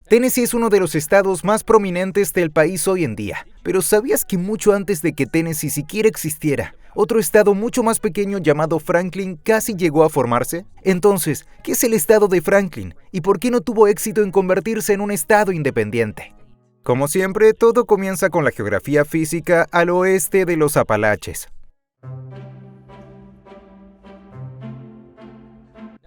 Tennessee es uno de los estados más prominentes del país hoy en día, pero ¿sabías que mucho antes de que Tennessee siquiera existiera, otro estado mucho más pequeño llamado Franklin casi llegó a formarse? Entonces, ¿qué es el estado de Franklin y por qué no tuvo éxito en convertirse en un estado independiente? Como siempre, todo comienza con la geografía física al oeste de los Apalaches.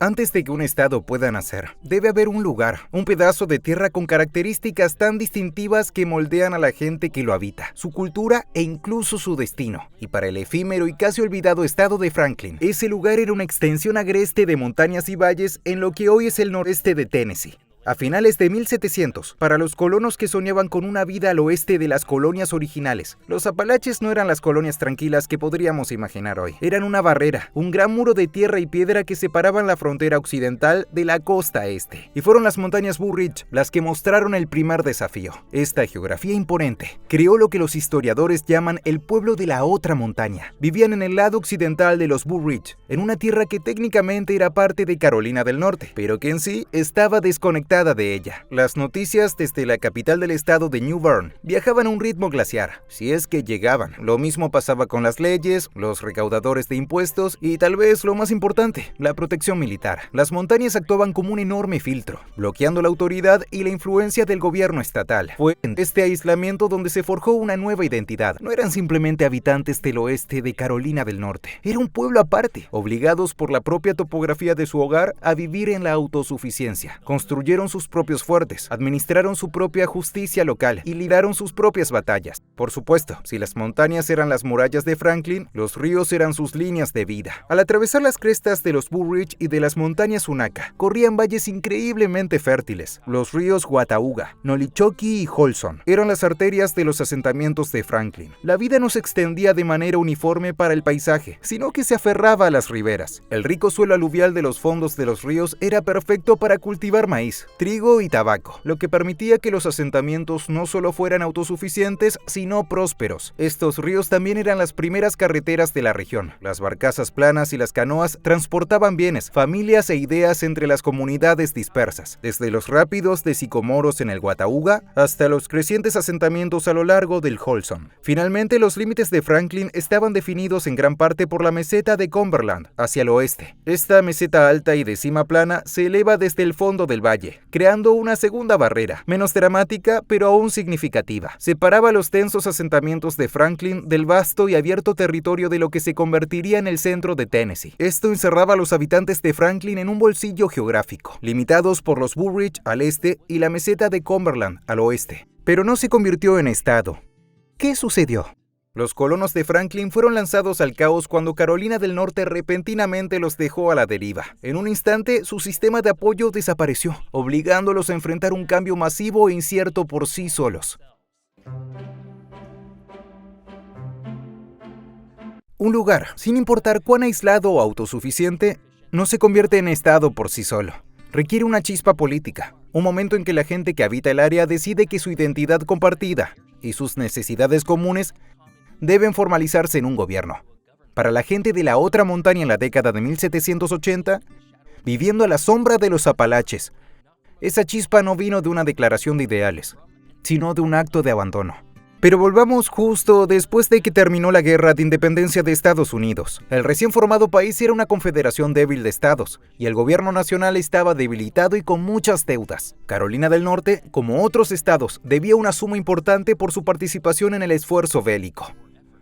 Antes de que un estado pueda nacer, debe haber un lugar, un pedazo de tierra con características tan distintivas que moldean a la gente que lo habita, su cultura e incluso su destino. Y para el efímero y casi olvidado estado de Franklin, ese lugar era una extensión agreste de montañas y valles en lo que hoy es el noreste de Tennessee. A finales de 1700, para los colonos que soñaban con una vida al oeste de las colonias originales, los Apalaches no eran las colonias tranquilas que podríamos imaginar hoy. Eran una barrera, un gran muro de tierra y piedra que separaban la frontera occidental de la costa este. Y fueron las montañas Blue Ridge las que mostraron el primer desafío. Esta geografía imponente creó lo que los historiadores llaman el pueblo de la otra montaña. Vivían en el lado occidental de los Blue Ridge, en una tierra que técnicamente era parte de Carolina del Norte, pero que en sí estaba desconectada de ella. Las noticias desde la capital del estado de New Bern viajaban a un ritmo glaciar, si es que llegaban. Lo mismo pasaba con las leyes, los recaudadores de impuestos y tal vez lo más importante, la protección militar. Las montañas actuaban como un enorme filtro, bloqueando la autoridad y la influencia del gobierno estatal. Fue en este aislamiento donde se forjó una nueva identidad. No eran simplemente habitantes del oeste de Carolina del Norte, era un pueblo aparte, obligados por la propia topografía de su hogar a vivir en la autosuficiencia. Construyeron sus propios fuertes, administraron su propia justicia local y libraron sus propias batallas. Por supuesto, si las montañas eran las murallas de Franklin, los ríos eran sus líneas de vida. Al atravesar las crestas de los Blue Ridge y de las montañas Unaka, corrían valles increíblemente fértiles. Los ríos Watauga, Nolichoki y Holson eran las arterias de los asentamientos de Franklin. La vida no se extendía de manera uniforme para el paisaje, sino que se aferraba a las riberas. El rico suelo aluvial de los fondos de los ríos era perfecto para cultivar maíz, trigo y tabaco, lo que permitía que los asentamientos no solo fueran autosuficientes, sino prósperos. Estos ríos también eran las primeras carreteras de la región. Las barcazas planas y las canoas transportaban bienes, familias e ideas entre las comunidades dispersas, desde los rápidos de sicomoros en el Watauga hasta los crecientes asentamientos a lo largo del Holson. Finalmente, los límites de Franklin estaban definidos en gran parte por la meseta de Cumberland, hacia el oeste. Esta meseta alta y de cima plana se eleva desde el fondo del valle, creando una segunda barrera, menos dramática pero aún significativa. Separaba los densos asentamientos de Franklin del vasto y abierto territorio de lo que se convertiría en el centro de Tennessee. Esto encerraba a los habitantes de Franklin en un bolsillo geográfico, limitados por los Blue Ridge al este y la meseta de Cumberland al oeste. Pero no se convirtió en estado. ¿Qué sucedió? Los colonos de Franklin fueron lanzados al caos cuando Carolina del Norte repentinamente los dejó a la deriva. En un instante, su sistema de apoyo desapareció, obligándolos a enfrentar un cambio masivo e incierto por sí solos. Un lugar, sin importar cuán aislado o autosuficiente, no se convierte en estado por sí solo. Requiere una chispa política, un momento en que la gente que habita el área decide que su identidad compartida y sus necesidades comunes deben formalizarse en un gobierno. Para la gente de la otra montaña en la década de 1780, viviendo a la sombra de los Apalaches, esa chispa no vino de una declaración de ideales, sino de un acto de abandono. Pero volvamos justo después de que terminó la Guerra de Independencia de Estados Unidos. El recién formado país era una confederación débil de estados, y el gobierno nacional estaba debilitado y con muchas deudas. Carolina del Norte, como otros estados, debía una suma importante por su participación en el esfuerzo bélico.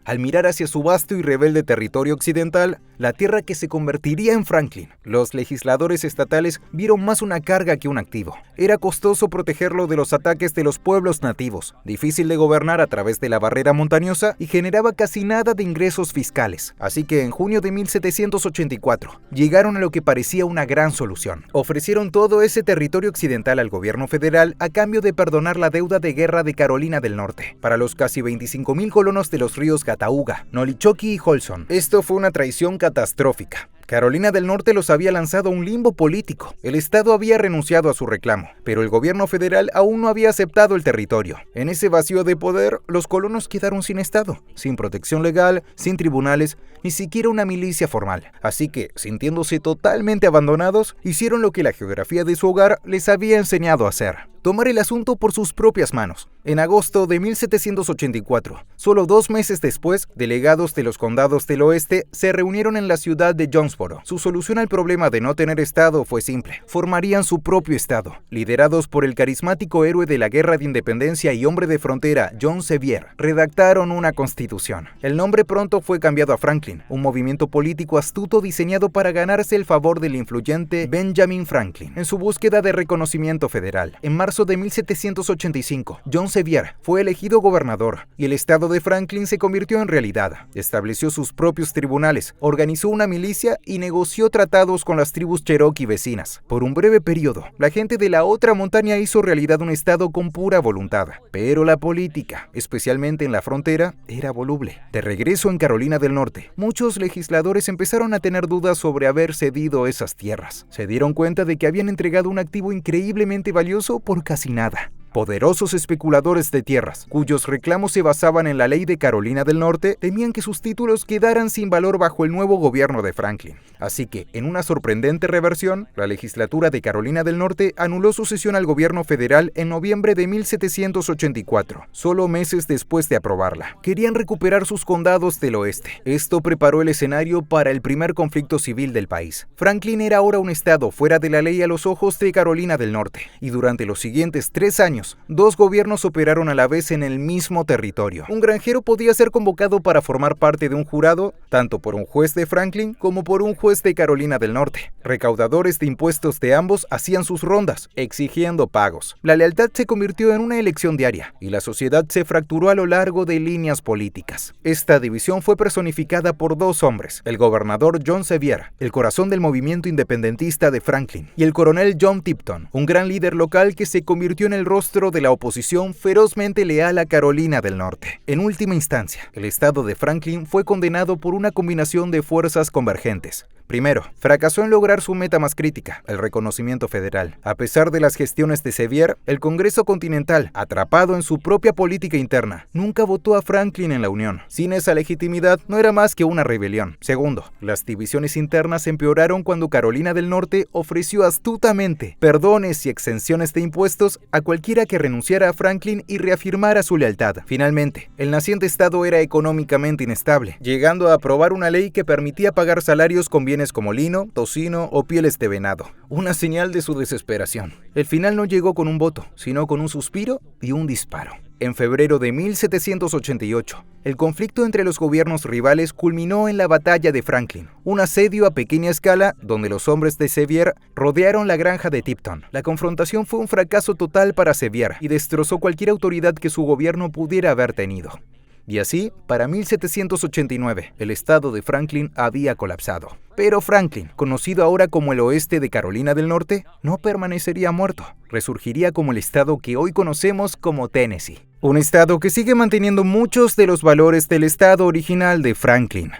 Al mirar hacia su vasto y rebelde territorio occidental, la tierra que se convertiría en Franklin, los legisladores estatales vieron más una carga que un activo. Era costoso protegerlo de los ataques de los pueblos nativos, difícil de gobernar a través de la barrera montañosa y generaba casi nada de ingresos fiscales. Así que en junio de 1784 llegaron a lo que parecía una gran solución. Ofrecieron todo ese territorio occidental al gobierno federal a cambio de perdonar la deuda de guerra de Carolina del Norte. Para los casi 25,000 colonos de los ríos Watauga, Nolichoki y Holson, esto fue una traición catastrófica. Carolina del Norte los había lanzado a un limbo político. El estado había renunciado a su reclamo, pero el gobierno federal aún no había aceptado el territorio. En ese vacío de poder, los colonos quedaron sin estado, sin protección legal, sin tribunales, ni siquiera una milicia formal. Así que, sintiéndose totalmente abandonados, hicieron lo que la geografía de su hogar les había enseñado a hacer: tomar el asunto por sus propias manos. En agosto de 1784, solo 2 meses después, delegados de los condados del oeste se reunieron en la ciudad de Jonesboro. Su solución al problema de no tener estado fue simple: formarían su propio estado. Liderados por el carismático héroe de la Guerra de Independencia y hombre de frontera, John Sevier, redactaron una constitución. El nombre pronto fue cambiado a Franklin, un movimiento político astuto diseñado para ganarse el favor del influyente Benjamin Franklin en su búsqueda de reconocimiento federal. En marzo de 1785, John Sevier fue elegido gobernador y el estado de Franklin se convirtió en realidad. Estableció sus propios tribunales, organizó una milicia y negoció tratados con las tribus Cherokee vecinas. Por un breve periodo, la gente de la otra montaña hizo realidad un estado con pura voluntad. Pero la política, especialmente en la frontera, era voluble. De regreso en Carolina del Norte, muchos legisladores empezaron a tener dudas sobre haber cedido esas tierras. Se dieron cuenta de que habían entregado un activo increíblemente valioso por casi nada. Poderosos especuladores de tierras, cuyos reclamos se basaban en la ley de Carolina del Norte, temían que sus títulos quedaran sin valor bajo el nuevo gobierno de Franklin. Así que, en una sorprendente reversión, la legislatura de Carolina del Norte anuló su cesión al gobierno federal en noviembre de 1784, solo meses después de aprobarla. Querían recuperar sus condados del oeste. Esto preparó el escenario para el primer conflicto civil del país. Franklin era ahora un estado fuera de la ley a los ojos de Carolina del Norte, y durante los siguientes 3 años, 2 gobiernos operaron a la vez en el mismo territorio. Un granjero podía ser convocado para formar parte de un jurado, tanto por un juez de Franklin como por un juez de Carolina del Norte. Recaudadores de impuestos de ambos hacían sus rondas, exigiendo pagos. La lealtad se convirtió en una elección diaria, y la sociedad se fracturó a lo largo de líneas políticas. Esta división fue personificada por 2 hombres: el gobernador John Sevier, el corazón del movimiento independentista de Franklin, y el coronel John Tipton, un gran líder local que se convirtió en el rostro de la oposición ferozmente leal a Carolina del Norte. En última instancia, el estado de Franklin fue condenado por una combinación de fuerzas convergentes. Primero, fracasó en lograr su meta más crítica, el reconocimiento federal. A pesar de las gestiones de Sevier, el Congreso Continental, atrapado en su propia política interna, nunca votó a Franklin en la Unión. Sin esa legitimidad, no era más que una rebelión. Segundo, las divisiones internas empeoraron cuando Carolina del Norte ofreció astutamente perdones y exenciones de impuestos a cualquiera que renunciara a Franklin y reafirmara su lealtad. Finalmente, el naciente estado era económicamente inestable, llegando a aprobar una ley que permitía pagar salarios con bienes como lino, tocino o pieles de venado, una señal de su desesperación. El final no llegó con un voto, sino con un suspiro y un disparo. En febrero de 1788, el conflicto entre los gobiernos rivales culminó en la Batalla de Franklin, un asedio a pequeña escala donde los hombres de Sevier rodearon la granja de Tipton. La confrontación fue un fracaso total para Sevier y destrozó cualquier autoridad que su gobierno pudiera haber tenido. Y así, para 1789, el estado de Franklin había colapsado. Pero Franklin, conocido ahora como el oeste de Carolina del Norte, no permanecería muerto. Resurgiría como el estado que hoy conocemos como Tennessee. Un estado que sigue manteniendo muchos de los valores del estado original de Franklin.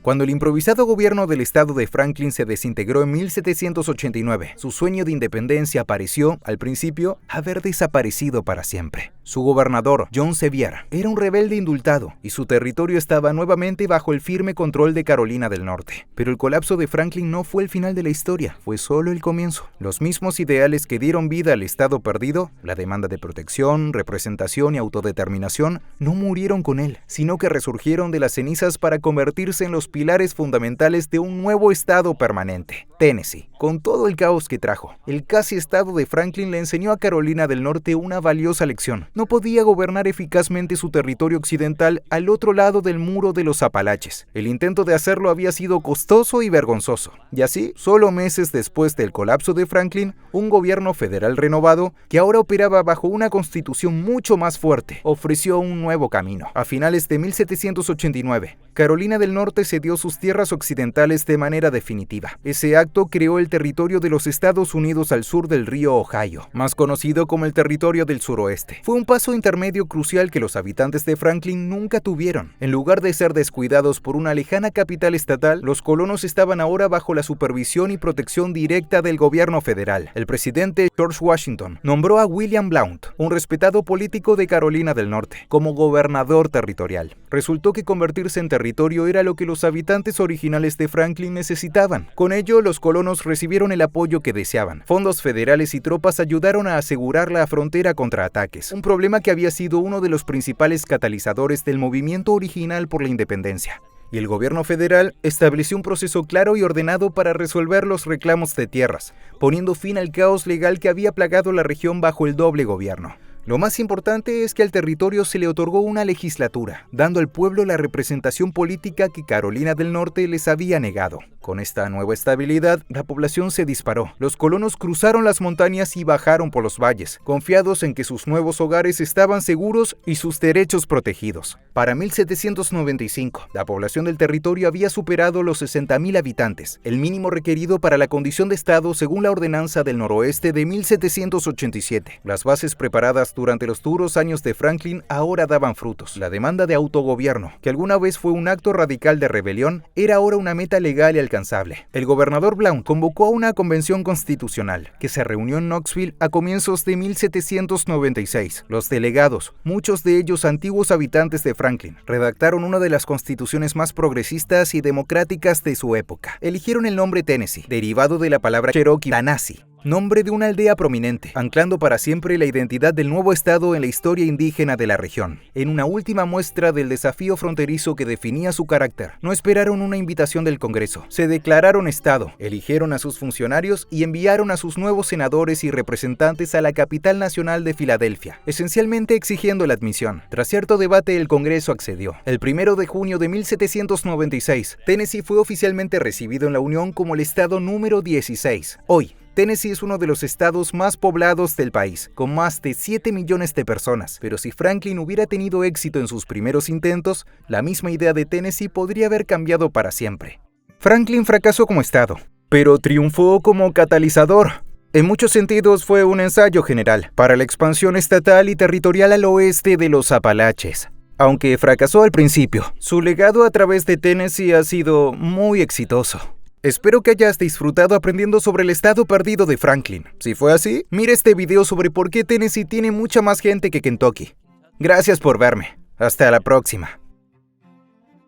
Cuando el improvisado gobierno del estado de Franklin se desintegró en 1789, su sueño de independencia pareció, al principio, haber desaparecido para siempre. Su gobernador, John Sevier, era un rebelde indultado y su territorio estaba nuevamente bajo el firme control de Carolina del Norte. Pero el colapso de Franklin no fue el final de la historia, fue solo el comienzo. Los mismos ideales que dieron vida al estado perdido, la demanda de protección, representación y autodeterminación, no murieron con él, sino que resurgieron de las cenizas para convertirse en los pilares fundamentales de un nuevo estado permanente, Tennessee. Con todo el caos que trajo, el casi estado de Franklin le enseñó a Carolina del Norte una valiosa lección. No podía gobernar eficazmente su territorio occidental al otro lado del muro de los Apalaches. El intento de hacerlo había sido costoso y vergonzoso. Y así, solo meses después del colapso de Franklin, un gobierno federal renovado, que ahora operaba bajo una constitución mucho más fuerte, ofreció un nuevo camino. A finales de 1789, Carolina del Norte cedió cedió sus tierras occidentales de manera definitiva. Ese acto creó el territorio de los Estados Unidos al sur del río Ohio, más conocido como el territorio del suroeste. Fue un paso intermedio crucial que los habitantes de Franklin nunca tuvieron. En lugar de ser descuidados por una lejana capital estatal, los colonos estaban ahora bajo la supervisión y protección directa del gobierno federal. El presidente George Washington nombró a William Blount, un respetado político de Carolina del Norte, como gobernador territorial. Resultó que convertirse en territorio era lo que los habitantes originales de Franklin necesitaban. Con ello, los colonos recibieron el apoyo que deseaban. Fondos federales y tropas ayudaron a asegurar la frontera contra ataques, un problema que había sido uno de los principales catalizadores del movimiento original por la independencia. Y el gobierno federal estableció un proceso claro y ordenado para resolver los reclamos de tierras, poniendo fin al caos legal que había plagado la región bajo el doble gobierno. Lo más importante es que al territorio se le otorgó una legislatura, dando al pueblo la representación política que Carolina del Norte les había negado. Con esta nueva estabilidad, la población se disparó. Los colonos cruzaron las montañas y bajaron por los valles, confiados en que sus nuevos hogares estaban seguros y sus derechos protegidos. Para 1795, la población del territorio había superado los 60,000 habitantes, el mínimo requerido para la condición de estado según la Ordenanza del Noroeste de 1787. Las bases preparadas durante los duros años de Franklin ahora daban frutos. La demanda de autogobierno, que alguna vez fue un acto radical de rebelión, era ahora una meta legal y alcanzable. El gobernador Blount convocó a una convención constitucional, que se reunió en Knoxville a comienzos de 1796. Los delegados, muchos de ellos antiguos habitantes de Franklin, redactaron una de las constituciones más progresistas y democráticas de su época. Eligieron el nombre Tennessee, derivado de la palabra cherokee Tanasi, nombre de una aldea prominente, anclando para siempre la identidad del nuevo estado en la historia indígena de la región. En una última muestra del desafío fronterizo que definía su carácter, no esperaron una invitación del Congreso. Se declararon estado, eligieron a sus funcionarios y enviaron a sus nuevos senadores y representantes a la capital nacional de Filadelfia, esencialmente exigiendo la admisión. Tras cierto debate, el Congreso accedió. El 1 de junio de 1796, Tennessee fue oficialmente recibido en la Unión como el estado número 16. Hoy, Tennessee es uno de los estados más poblados del país, con más de 7 millones de personas. Pero si Franklin hubiera tenido éxito en sus primeros intentos, la misma idea de Tennessee podría haber cambiado para siempre. Franklin fracasó como estado, pero triunfó como catalizador. En muchos sentidos fue un ensayo general para la expansión estatal y territorial al oeste de los Apalaches. Aunque fracasó al principio, su legado a través de Tennessee ha sido muy exitoso. Espero que hayas disfrutado aprendiendo sobre el estado perdido de Franklin. Si fue así, mira este video sobre por qué Tennessee tiene mucha más gente que Kentucky. Gracias por verme. Hasta la próxima.